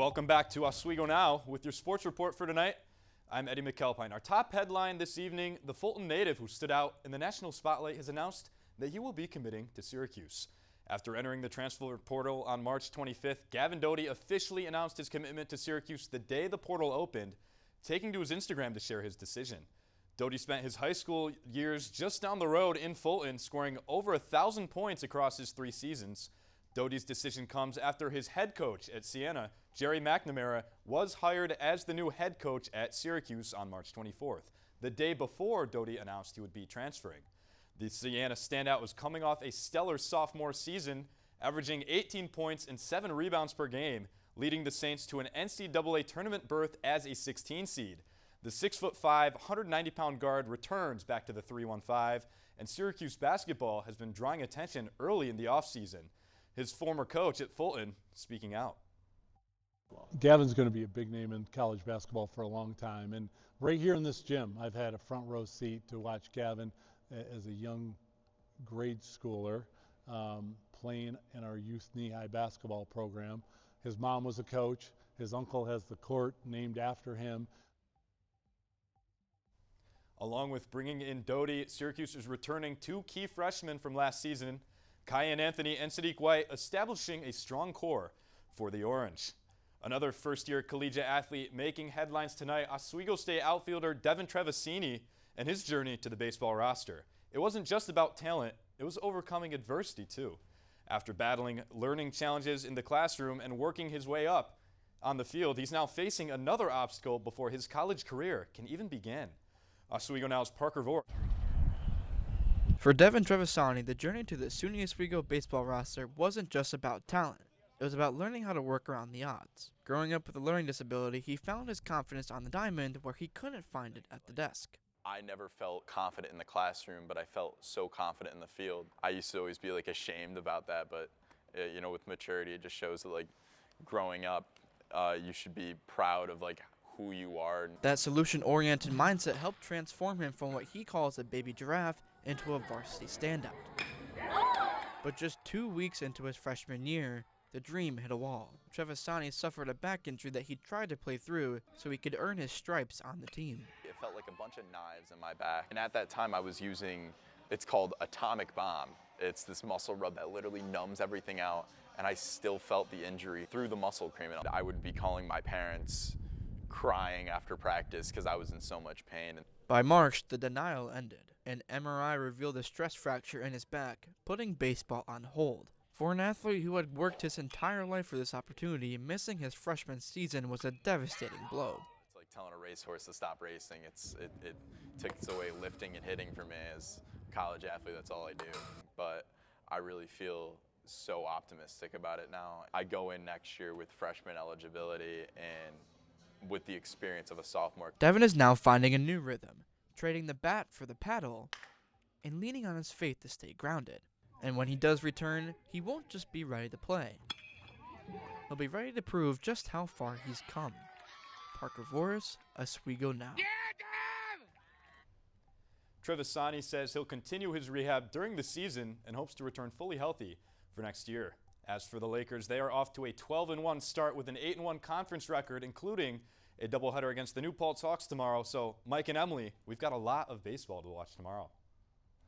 Welcome back to Oswego Now with your sports report for tonight. I'm Eddie McAlpine. Our top headline this evening, the Fulton native who stood out in the national spotlight has announced that he will be committing to Syracuse. After entering the transfer portal on March 25th, Gavin Doty officially announced his commitment to Syracuse the day the portal opened, taking to his Instagram to share his decision. Doty spent his high school years just down the road in Fulton, scoring over 1,000 points across his 3 seasons. Doty's decision comes after his head coach at Siena, Jerry McNamara, was hired as the new head coach at Syracuse on March 24th, the day before Doty announced he would be transferring. The Siena standout was coming off a stellar sophomore season, averaging 18 points and 7 rebounds per game, leading the Saints to an NCAA tournament berth as a 16 seed. The 6'5", 190-pound guard returns back to the 3-1-5, and Syracuse basketball has been drawing attention early in the offseason. His former coach at Fulton speaking out. Gavin's going to be a big name in college basketball for a long time. And right here in this gym, I've had a front row seat to watch Gavin as a young grade schooler playing in our youth knee-high basketball program. His mom was a coach. His uncle has the court named after him. Along with bringing in Doty, Syracuse is returning 2 key freshmen from last season, Kyan Anthony and Sadiq White, establishing a strong core for the Orange. Another first-year collegiate athlete making headlines tonight, Oswego State outfielder Devin Trevisini and his journey to the baseball roster. It wasn't just about talent, it was overcoming adversity too. After battling learning challenges in the classroom and working his way up on the field, he's now facing another obstacle before his college career can even begin. Oswego Now's Parker Vore. For Devin Trevisani, the journey to the SUNY Oswego baseball roster wasn't just about talent. It was about learning how to work around the odds. Growing up with a learning disability, he found his confidence on the diamond where he couldn't find it at the desk. I never felt confident in the classroom, but I felt so confident in the field. I used to always be ashamed about that, but with maturity, it just shows that growing up, you should be proud of who you are. That solution-oriented mindset helped transform him from what he calls a baby giraffe into a varsity standout. But just 2 weeks into his freshman year, the dream hit a wall. Trevisani suffered a back injury that he tried to play through so he could earn his stripes on the team. It felt like a bunch of knives in my back. And at that time I was using, it's called Atomic Bomb. It's this muscle rub that literally numbs everything out, and I still felt the injury through the muscle cream. And I would be calling my parents crying after practice because I was in so much pain. By March, the denial ended. An MRI revealed a stress fracture in his back, putting baseball on hold. For an athlete who had worked his entire life for this opportunity, missing his freshman season was a devastating blow. It's like telling a racehorse to stop racing. It takes away lifting and hitting for me as a college athlete. That's all I do. But I really feel so optimistic about it now. I go in next year with freshman eligibility and with the experience of a sophomore. Devin is now finding a new rhythm, trading the bat for the paddle and leaning on his faith to stay grounded. And when he does return, he won't just be ready to play. He'll be ready to prove just how far he's come. Parker Voris, Oswego Now. Trevisani says he'll continue his rehab during the season and hopes to return fully healthy for next year. As for the Lakers, they are off to a 12-1 start with an 8-1 conference record, including a doubleheader against the New Paltz Hawks tomorrow. So, Mike and Emily, we've got a lot of baseball to watch tomorrow.